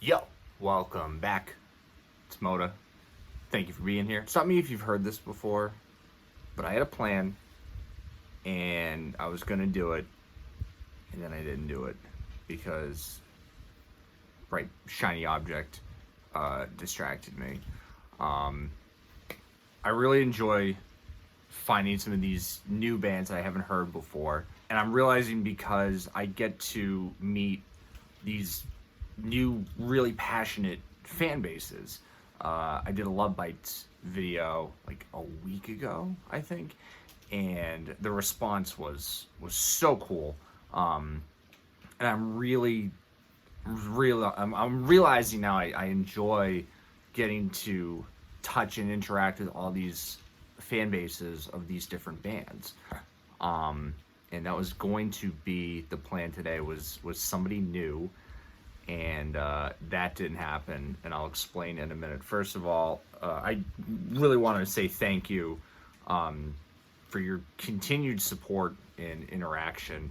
Yo, welcome back. It's Mota. Thank you for being here. Stop me if you've heard this before, but I had a plan and I was gonna do it, and then I didn't do it because bright shiny object distracted me. I really enjoy finding some of these new bands I haven't heard before, and I'm realizing because I get to meet these new, really passionate fan bases. I did a Love Bites video like a week ago, I think, and the response was so cool. And I'm realizing now I enjoy getting to touch and interact with all these fan bases of these different bands. And that was going to be the plan today, was somebody new, and that didn't happen, and I'll explain in a minute. First of all, I really wanted to say thank you for your continued support and interaction.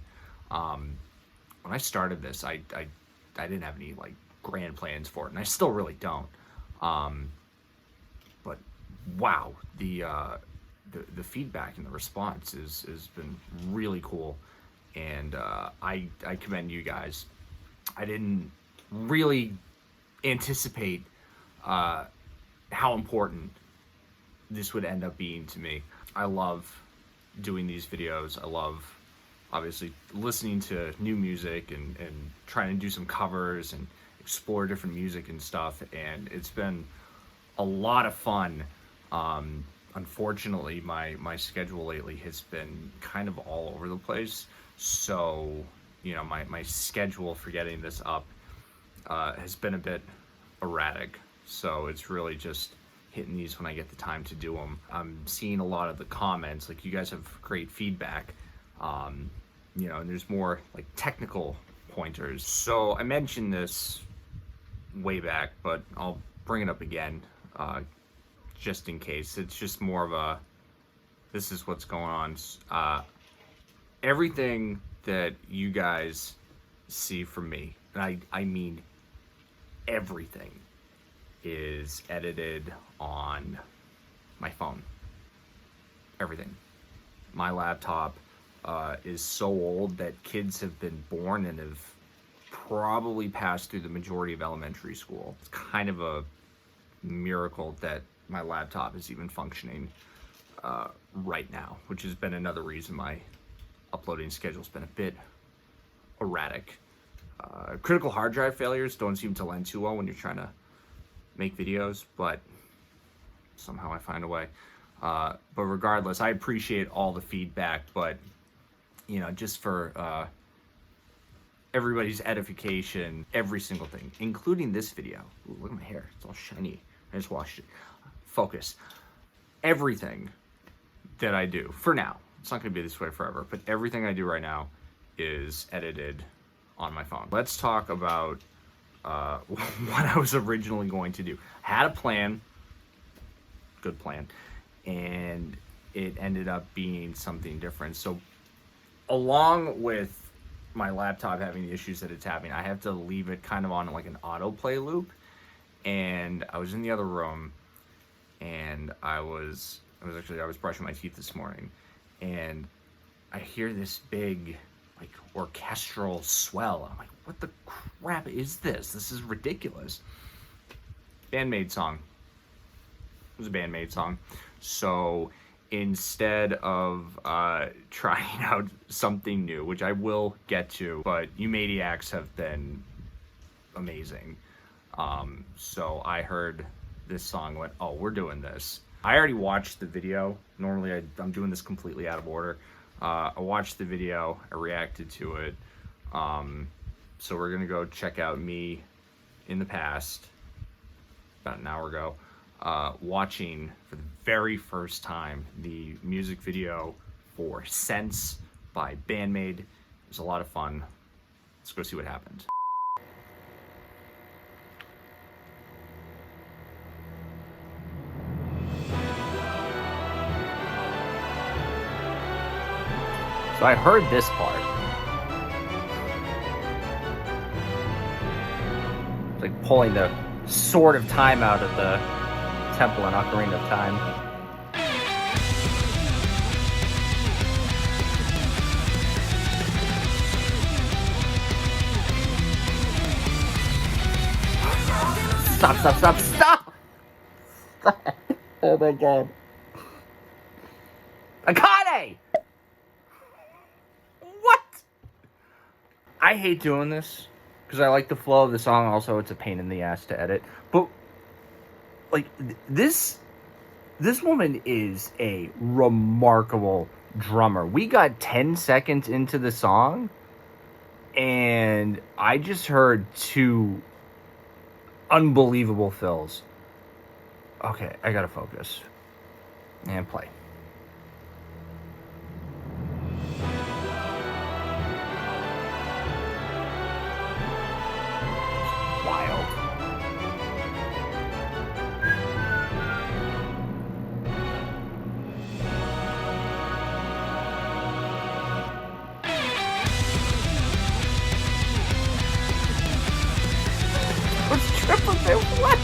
When I started this, I didn't have any like grand plans for it, and I still really don't. But wow, the feedback and the response has been really cool, and I commend you guys. I didn't really anticipate how important this would end up being to me. I love doing these videos. I love obviously listening to new music and trying to do some covers and explore different music and stuff, and it's been a lot of fun. Unfortunately, my schedule lately has been kind of all over the place, so my schedule for getting this up has been a bit erratic, so it's really just hitting these when I get the time to do them. I'm seeing a lot of the comments, like you guys have great feedback, and there's more like technical pointers. So I mentioned this way back, but I'll bring it up again, just in case. It's just more of a, this is what's going on. Everything that you guys see from me, and I mean everything, is edited on my phone. Everything. My laptop is so old that kids have been born and have probably passed through the majority of elementary school. It's kind of a miracle that my laptop is even functioning right now, which has been another reason my uploading schedule's been a bit erratic. Critical hard drive failures don't seem to lend too well when you're trying to make videos, but somehow I find a way. But regardless, I appreciate all the feedback, but just for everybody's edification, every single thing, including this video. Ooh, look at my hair, it's all shiny. I just washed it. Focus. Everything that I do, for now, it's not gonna be this way forever, but everything I do right now is edited on my phone. Let's talk about what I was originally going to do. I had a plan, good plan, and it ended up being something different. So along with my laptop having the issues that it's having, I have to leave it kind of on like an autoplay loop. And I was in the other room, and I was brushing my teeth this morning, and I hear this big like orchestral swell. I'm like, what the crap is this? This is ridiculous. BAND-MAID song. It was a BAND-MAID song. So instead of trying out something new, which I will get to, but you maniacs have been amazing. So I heard this song, went, oh, we're doing this. I already watched the video. Normally I'm doing this completely out of order. I watched the video, I reacted to it. So we're gonna go check out me in the past, about an hour ago, watching for the very first time the music video for Sense by BAND-MAID. It was a lot of fun. Let's go see what happened. So I heard this part. It's like pulling the Sword of Time out of the Temple and Ocarina of Time. Stop! Oh my god. Akane! What? I hate doing this because I like the flow of the song. Also, it's a pain in the ass to edit. But like this woman is a remarkable drummer. We got 10 seconds into the song and I just heard 2 unbelievable fills. Okay, I gotta focus. And play. Wild. What's triple bit? What?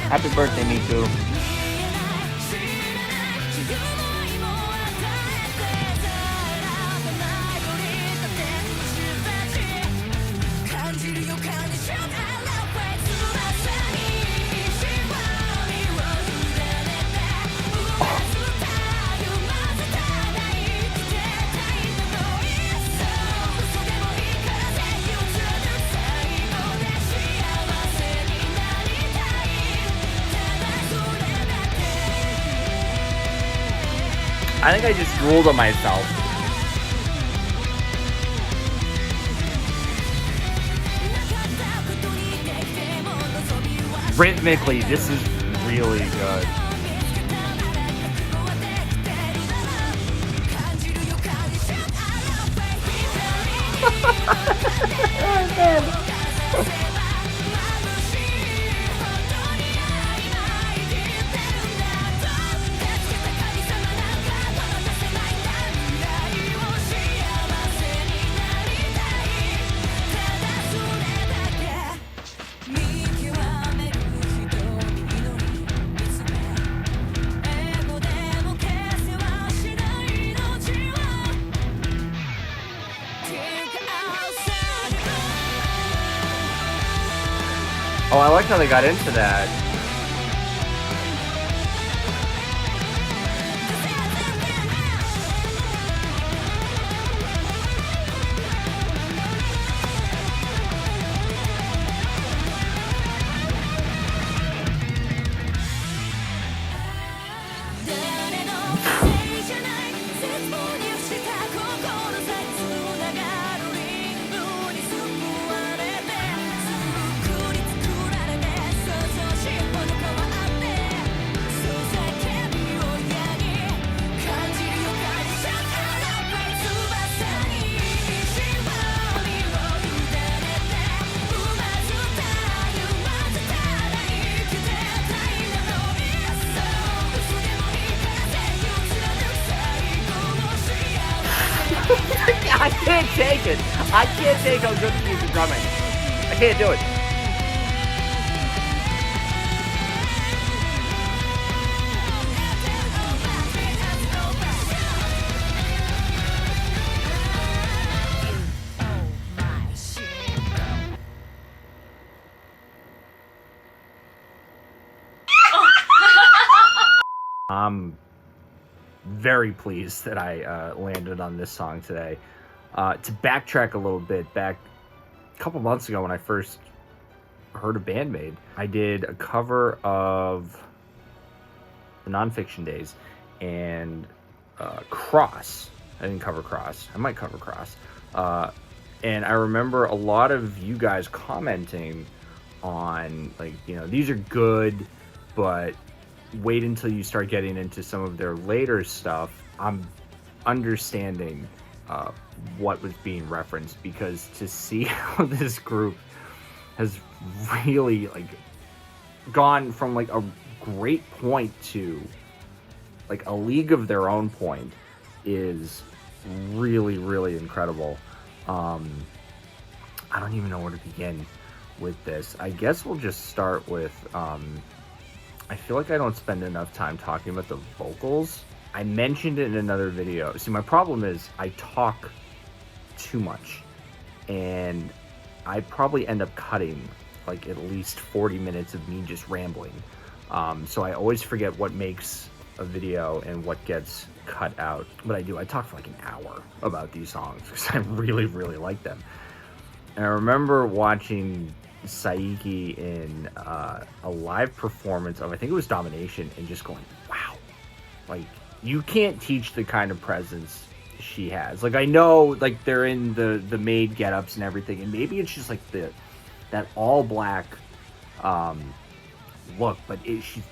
Happy birthday, Miku. I think I just drooled on myself. Rhythmically, this is really good. Oh, I like how they got into that. I can't take it. I can't take how good she is at drumming. I can't do it. I'm very pleased that I landed on this song today. To backtrack a little bit, back a couple months ago when I first heard of BAND-MAID, I did a cover of the Nonfiction Days and Cross. I didn't cover Cross. I might cover Cross. And I remember a lot of you guys commenting on, like, you know, these are good, but wait until you start getting into some of their later stuff. I'm understanding what was being referenced, because to see how this group has really, like, gone from, like, a great point to like A League of Their Own point is really, really incredible. I don't even know where to begin with this. I guess we'll just start with, I feel like I don't spend enough time talking about the vocals. I mentioned it in another video. See, my problem is I talk too much, and I probably end up cutting like at least 40 minutes of me just rambling. So I always forget what makes a video and what gets cut out. But I do. I talk for like an hour about these songs because I really, really like them. And I remember watching Saiki in a live performance of, I think it was Domination, and just going, wow. Like, you can't teach the kind of presence she has. Like, I know, like, they're in the maid get-ups and everything, and maybe it's just like that all black look, but she's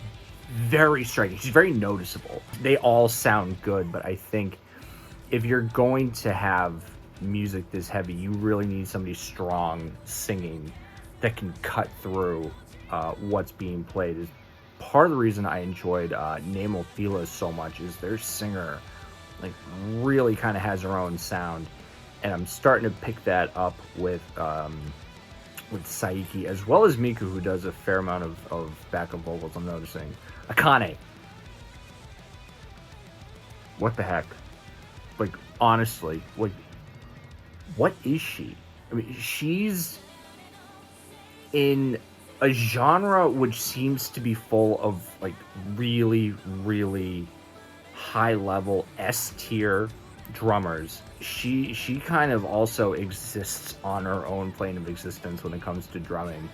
very striking. She's very noticeable. They all sound good, but I think if you're going to have music this heavy, you really need somebody strong singing that can cut through what's being played. Is part of the reason I enjoyed Nemo Fila so much is their singer like really kind of has her own sound, and I'm starting to pick that up with Saiki, as well as Miku, who does a fair amount of backup vocals. I'm noticing Akane. What the heck? Like, honestly, like, what is she? I mean, she's in a genre which seems to be full of like really, really high level S tier drummers. She kind of also exists on her own plane of existence when it comes to drumming.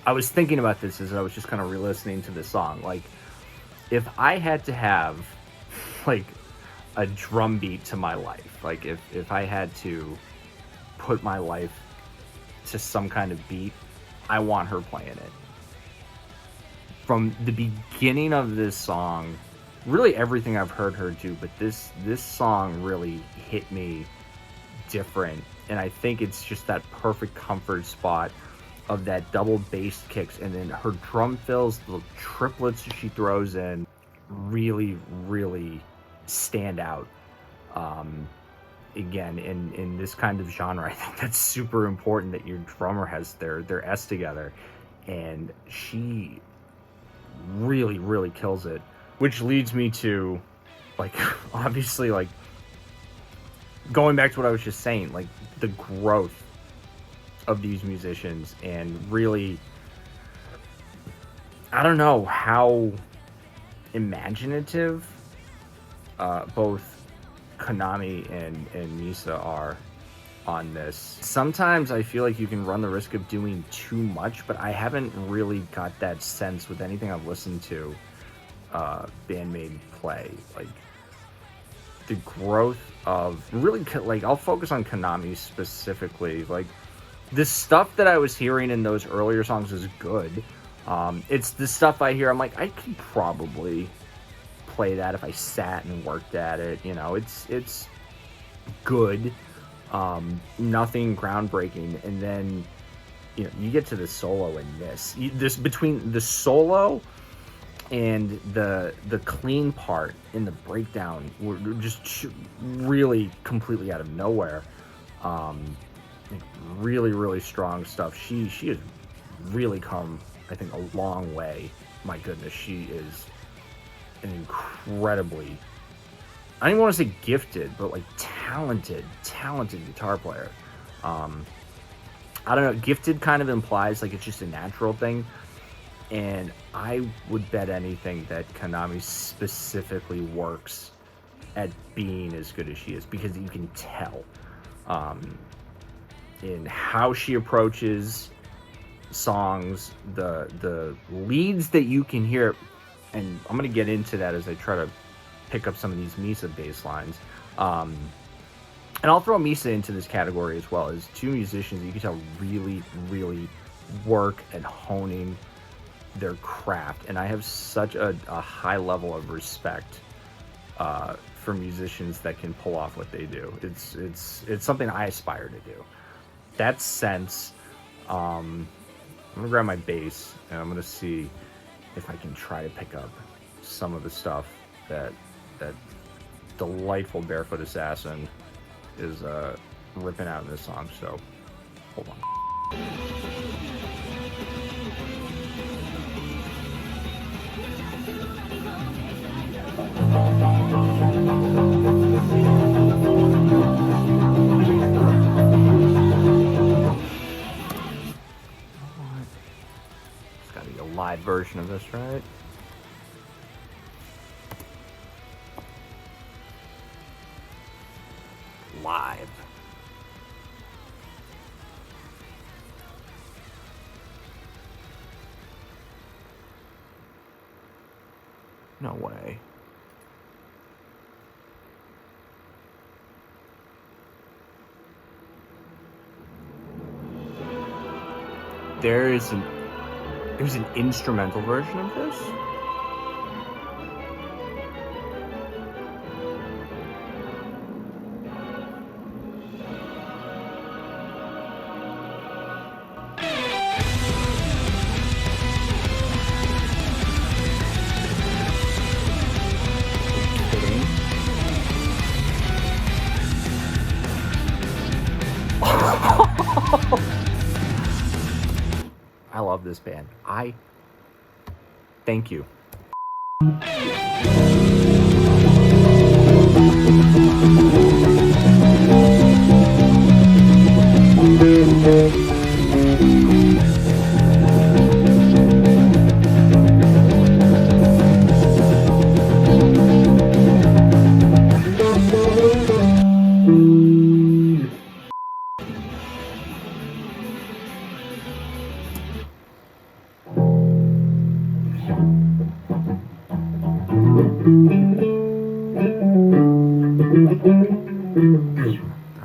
I was thinking about this as I was just kind of re-listening to this song. Like, if I had to have like a drum beat to my life, like if I had to put my life to some kind of beat, I want her playing it. From the beginning of this song, really everything I've heard her do, but this song really hit me different, and I think it's just that perfect comfort spot of that double bass kicks, and then her drum fills, the triplets she throws in really, really stand out. Again, in this kind of genre, I think that's super important that your drummer has their S together, and she really, really kills it. Which leads me to, like, obviously, like, going back to what I was just saying, like, the growth of these musicians, and really, I don't know how imaginative both Konami and Misa are on this. Sometimes I feel like you can run the risk of doing too much, but I haven't really got that sense with anything I've listened to BAND-MAID play. Like, the growth of really, like, I'll focus on Konami specifically. Like, the stuff that I was hearing in those earlier songs is good. It's the stuff I hear, I'm like, I could probably play that if I sat and worked at it. You know, it's good. Nothing groundbreaking. And then, you know, you get to the solo in this between the solo and the clean part in the breakdown were just really completely out of nowhere. Really, really strong stuff. She has really come, I think, a long way. My goodness, she is an incredibly, I don't even want to say gifted, but like talented guitar player. I don't know, gifted kind of implies like it's just a natural thing, and I would bet anything that Konami specifically works at being as good as she is, because you can tell in how she approaches songs, the leads that you can hear. And I'm going to get into that as I try to pick up some of these Misa bass lines. And I'll throw Misa into this category as well, as two musicians that you can tell really, really work at honing their craft. And I have such a high level of respect for musicians that can pull off what they do. It's something I aspire to do. That sense, I'm going to grab my bass, and I'm going to see if I can try to pick up some of the stuff that that delightful Barefoot Assassin is ripping out in this song. So hold on. It's gotta be a live version of this, right? Live. No way. There's an instrumental version of this? I love this band. Thank you.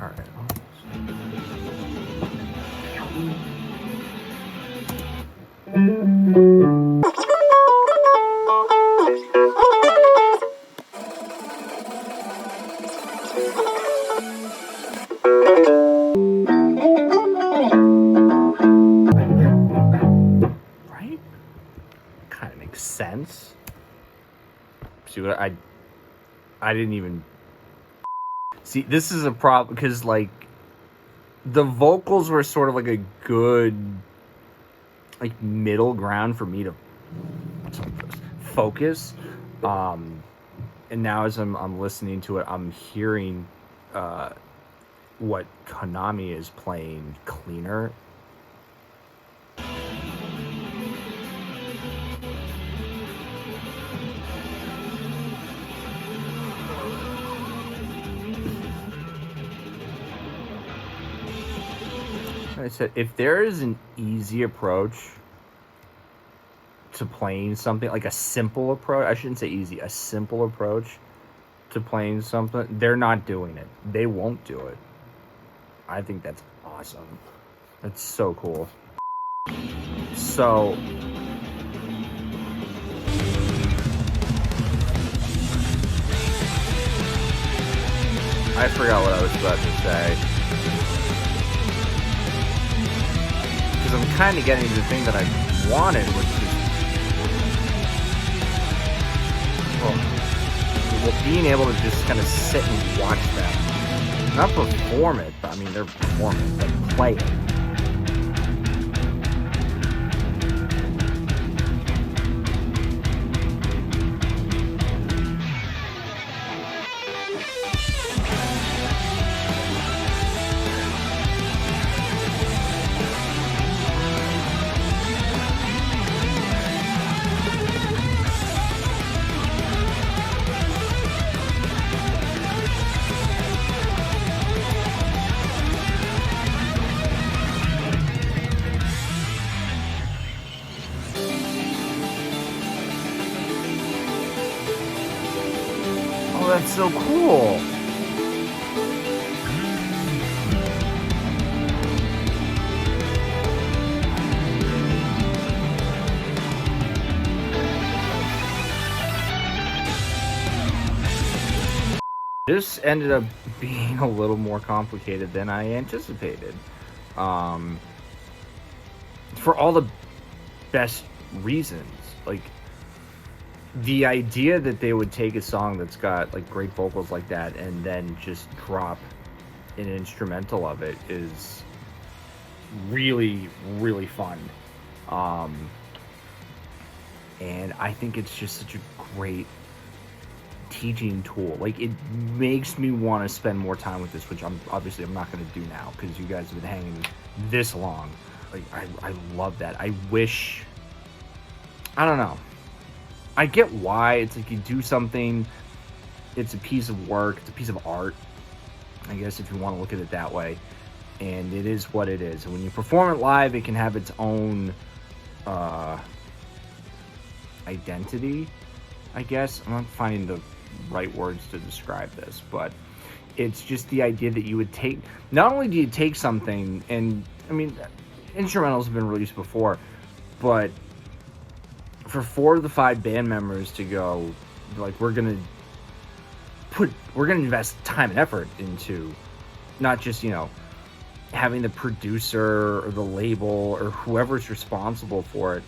All right. Right? Kind of makes sense. See what I didn't even see. This is a problem because like the vocals were sort of like a good like middle ground for me to focus. And now as I'm listening to it, I'm hearing what Konami is playing cleaner. I said, if there is an easy approach to playing something, like a simple approach, I shouldn't say easy, a simple approach to playing something, they're not doing it. They won't do it. I think that's awesome. That's so cool. So, I forgot what I was about to say. Because I'm kind of getting the thing that I wanted, which is well, being able to just kind of sit and watch them. Not perform it, but I mean, they're performing, but play it. That's so cool. This ended up being a little more complicated than I anticipated. For all the best reasons. Like, the idea that they would take a song that's got like great vocals like that and then just drop an instrumental of it is really, really fun. And I think it's just such a great teaching tool. Like, it makes me want to spend more time with this, which I'm not going to do now because you guys have been hanging this long. Like, I love that. I wish, I don't know. I get why. It's like you do something, it's a piece of work, it's a piece of art, I guess, if you want to look at it that way. And it is what it is. And when you perform it live, it can have its own identity, I guess. I'm not finding the right words to describe this, but it's just the idea that you would take, not only do you take something, and I mean, instrumentals have been released before, but for 4 of the 5 band members to go, like, we're gonna invest time and effort into not just, you know, having the producer or the label or whoever's responsible for it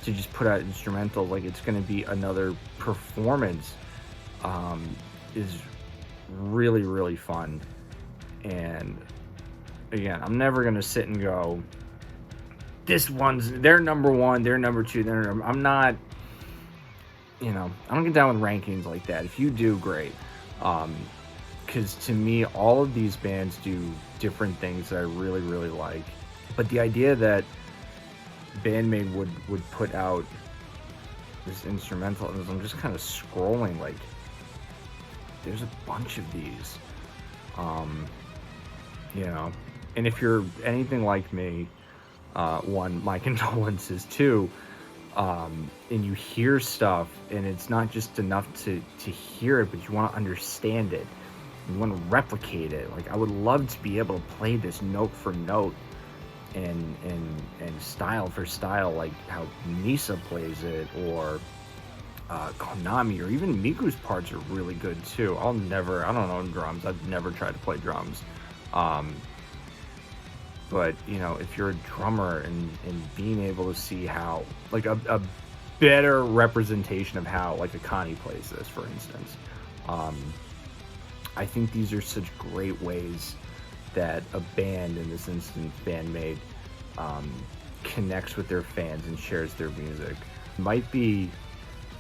to just put out instrumental, like it's going to be another performance, is really, really fun. And again, I'm never going to sit and go, they're number 1, they're number 2, I'm not, you know, I don't get down with rankings like that. If you do, great. Because to me, all of these bands do different things that I really, really like. But the idea that BAND-MAID would put out this instrumental, and I'm just kind of scrolling, like, there's a bunch of these. You know, and if you're anything like me, one, my condolences. 2, and you hear stuff, and it's not just enough to hear it, but you want to understand it. You want to replicate it. Like, I would love to be able to play this note for note and style for style, like how Misa plays it, or Konami, or even Miku's parts are really good too. I don't know drums. I've never tried to play drums. But, you know, if you're a drummer and being able to see how, like, a better representation of how, like, Akani plays this, for instance. I think these are such great ways that a band, in this instance BAND-MAID, connects with their fans and shares their music. Might be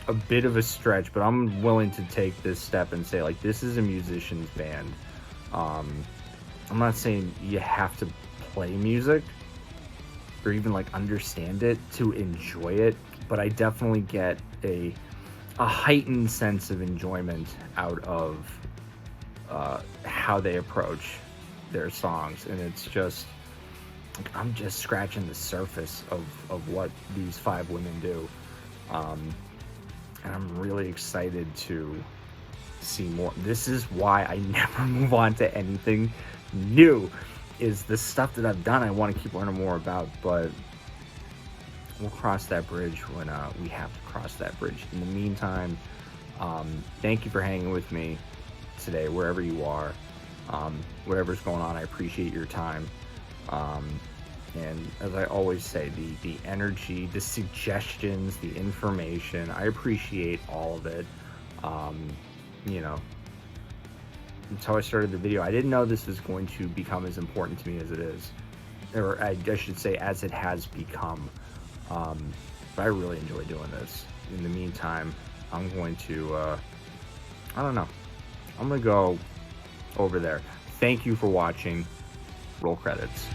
a bit of a stretch, but I'm willing to take this step and say, like, this is a musician's band. I'm not saying you have to play music or even, like, understand it to enjoy it, but I definitely get a heightened sense of enjoyment out of how they approach their songs. And it's just, like, I'm just scratching the surface of what these 5 women do, and I'm really excited to see more. This is why I never move on to anything new, is the stuff that I've done I want to keep learning more about, but we'll cross that bridge when we have to cross that bridge. In the meantime, thank you for hanging with me today, wherever you are. Whatever's going on, I appreciate your time. And as I always say, the energy, the suggestions, the information, I appreciate all of it. You know, until I started the video, I didn't know this was going to become as important to me as it is, or I should say, as it has become. But I really enjoy doing this. In the meantime, I'm going to, I don't know, I'm going to go over there. Thank you for watching. Roll credits.